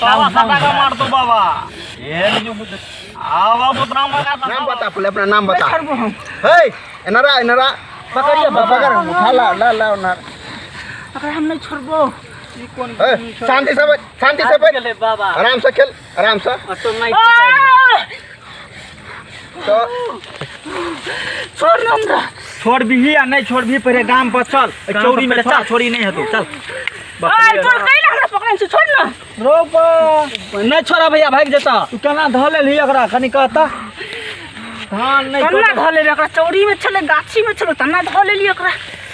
बाबा सटाका मार दो बाबा ये जो आवा पुत्र नाम बता पहले अपना नाम बता हे इनरा पकड़िए बाबा पकड़ उठा ला ना अगर हम नहीं छोड़बो शांति से बैठ बाबा आराम से खेल आराम से तो नहीं तो छोड़ ना हमरा छोड़ भी या नहीं छोड़ भी पहले गांव पर चल चौरी में चल छोड़ी नहीं है तू चल ओए तो कैला हमरा पकड़न से छोड़ ना रोक नहीं छोड़ा भैया भाग जाता तू केना धले ली एकरा कनी कहता धान नहीं कन्ना धले रे एकरा चौरी में चले गाछी में चलो तना धले ली एकरा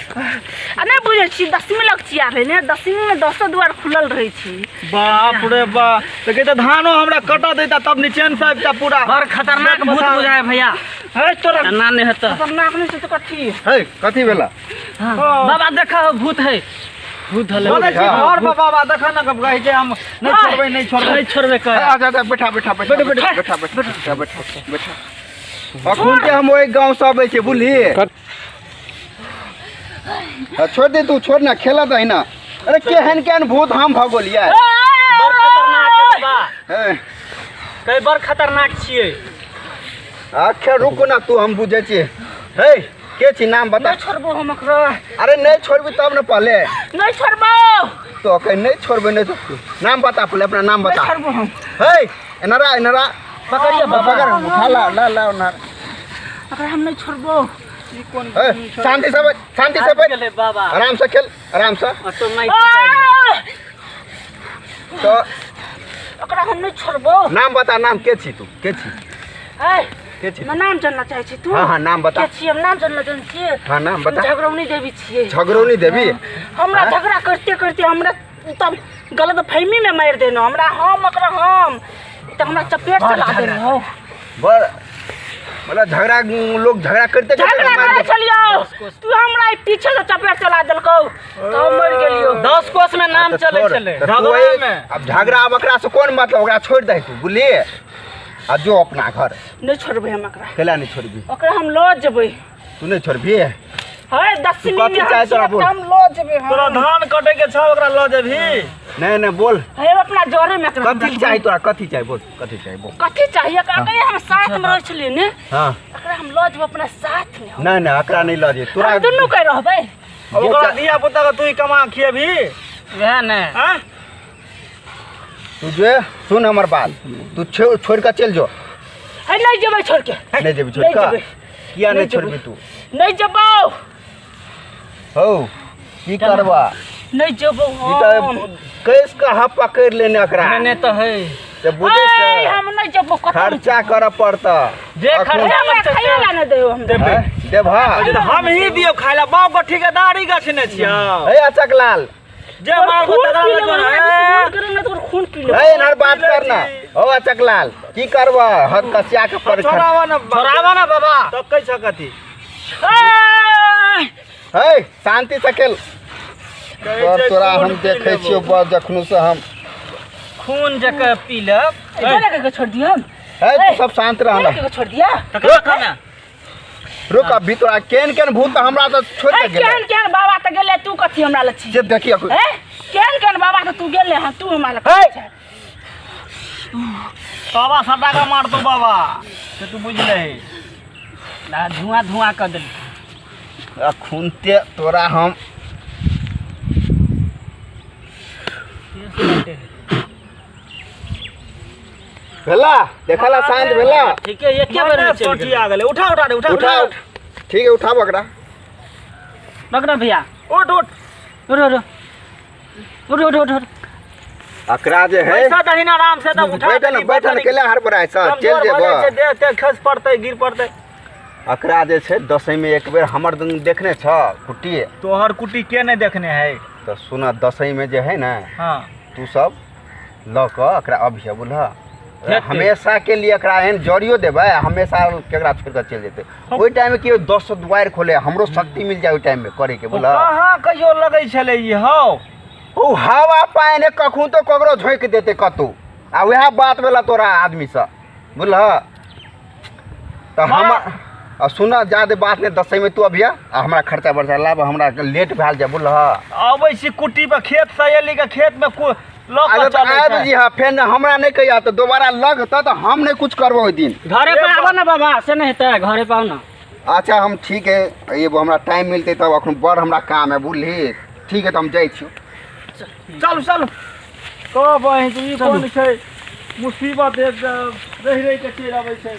आ नहीं बुझे छी 10वीं लग छिया रे ने 10वीं में 10 द्वार खुलल रही छी बाप रे बा तो कहते धानो हमरा कटा देता तब नीचे से आबता पूरा और खतरनाक भूत बुझाए भैया है तोरा ना नहीं होता खतरनाक नहीं से तो कथी हे कथी भेला बाबा देखा भूत है भूत धले बोले छी घर पर बाबा देखा ना कब कहि जे हम नहीं छोड़बे कह अच्छा बैठा अखुन के हम ओइ गांव से आबै छै बुझली छोड़ दे तू छोड़ ना खेला दही ना अरे केहन भूत हम भगोलिया बड़ खतरनाक है बाबा कई बार खतरनाक छिए आखिर रुको ना तू हम बुझे छी हे के छी नाम बता नहीं छोड़बो हम एकरा अरे नहीं छोड़बी तब ना पहले नहीं छोड़बो तो कहीं नहीं छोड़बे नहीं तो नाम बता पहले अपना नाम बता छोड़बो हम हे इनरा पकड़िए बाबा पकड़ उठा ला ना अगर हम नहीं छोड़बो शांति से बैठ बाबा आराम से खेल आराम से तो नहीं तो अगर हम नहीं छोड़बो नाम बता नाम के छी तू के छी के छी मैं नाम जानना चाहे छी तू हाँ नाम बता के छी हम नाम जानना चाहे छी हाँ नाम बता झगड़ौनी देवी छिए झगड़ौनी देवी हमरा झगड़ा करते हमरा तब गलत फहमी में मार देनो हमरा हम एकरा हम तो हमरा चपेट चला देनो बड़ मतलब झगड़ा करते झगड़ा करे चलियो तू हमरा पीछे से चपेट चला देलको तो हम मर गेलियो 10 कोस में नाम चले झगड़ा में अब झगड़ा अब एकरा से कोन मतलब ओकरा छोड़ दे तू बुझली आ जो अपना घर नहीं छोड़बे हम एकरा केला नहीं छोड़बी ओकरा हम लो जेबै तू नहीं छोड़बी है 10वीं में हम लो जेबै तोरा धान कटे के छ ओकरा लो जेबी नहीं बोल है अपना जोरे में एकरा कथी चाहिए तोरा कथी चाहिए बोल कथी चाहिए एकरा हम साथ में रह छलिए ने हां एकरा हम लो जेबै अपना साथ में नहीं एकरा नहीं लो जे तोरा दुनू कह रहबै ओकरा दिया पुता के तू ही कमा खिएबी वह ने हां तू जो सुन हमर बात तू छोड़ के चल जो है नहीं जेबै छोड़ के नहीं जेबी छोड़ के किया नहीं छोड़बी तू नहीं जेबो हो की करबा नहीं जेबो हम कैस का हा पकड़ लेने एकरा मैंने तो है से बुझे से हम नहीं जेबो खर्चा कर पड़ता जे खर्चा खाइला न देयो हम देबा हम ही दियो खाइला बाप को ठेकेदारी गछने छिया हे अचकलाल जे माल को तगड़ा लगे तो खून पी ले हे नर बात करना हो अचकलाल की करबा हद कसिया के पर छोड़ावा ना बाबा तब कह सकती हे शांति से खेल तोरा हम देखे छियो बस जखनु से हम खून जक पी ले इधर के छोड़ दिया हम हे तू सब शांत रहना के छोड़ दिया रुक अभी तोरा केन भूत हमरा तो छोड़ के गेल केन बाबा त गेले तू कथी हमरा लछी जे देखिए केन बाबा त तू गेले हां तू हमरा लछी बाबा सटा का मार दो बाबा से तू बुझ ले ना धुआं कर दे खूनते तोरा हम भेला देखला शांत भेला ठीक है ये क्या बेर में चोटी आ गेले उठा ठीक है उठा बकरा भैया उठ अकरा जे है पैसा दहिना आराम से तब उठा बैठन केला हर बराय सा चल जेबो देह खस पड़ते गिर पड़ते अकरा जे छै 10 में एक बेर हमर देखने छ कुट्टी तोहर कुट्टी के नहीं देखने है तो सुना 10 में जे है ना हां तू सब ल क अकरा अभी बुझा हमेशा के लिए एकरा एहन जड़ियो देबे हमेशा केकरा छोड़ के चल जेते ओई टाइम में कि 10 द्वार खोले हमरो शक्ति मिल जाए ओई टाइम में करे के बोला कहां कहियो लगै छले ई हौ ओ हवा पानी कखू तो ककरो झोंक देते कतू आ वह बात वाला तोरा आदमी से बुझल तो हम सुना ज्यादा बात नहीं 10 में तू अभी हमरा खर्चा बर्चा लाभ हमरा लेट भेल जा बुझल अबै छी कुट्टी पर खेत से एली के खेत में लोग अगर चले आबि छै। जी हाँ फेर हमरा नहीं कहिया तो दोबारा लगता तो हम नहीं कुछ करबो ओहि दिन। घरे पे आबो ना बाबा, से नहीं हेतै, घरे पे आओ ना। अच्छा हम ठीक है, ये हमरा टाइम मिलते तब अखन बड़ हमरा काम है बुझली। ठीक है तो हम जाइ छी। चलू चलू। कह बहिन ई कोन छै मुसीबत एक रहि रहि के चलि आबै छै।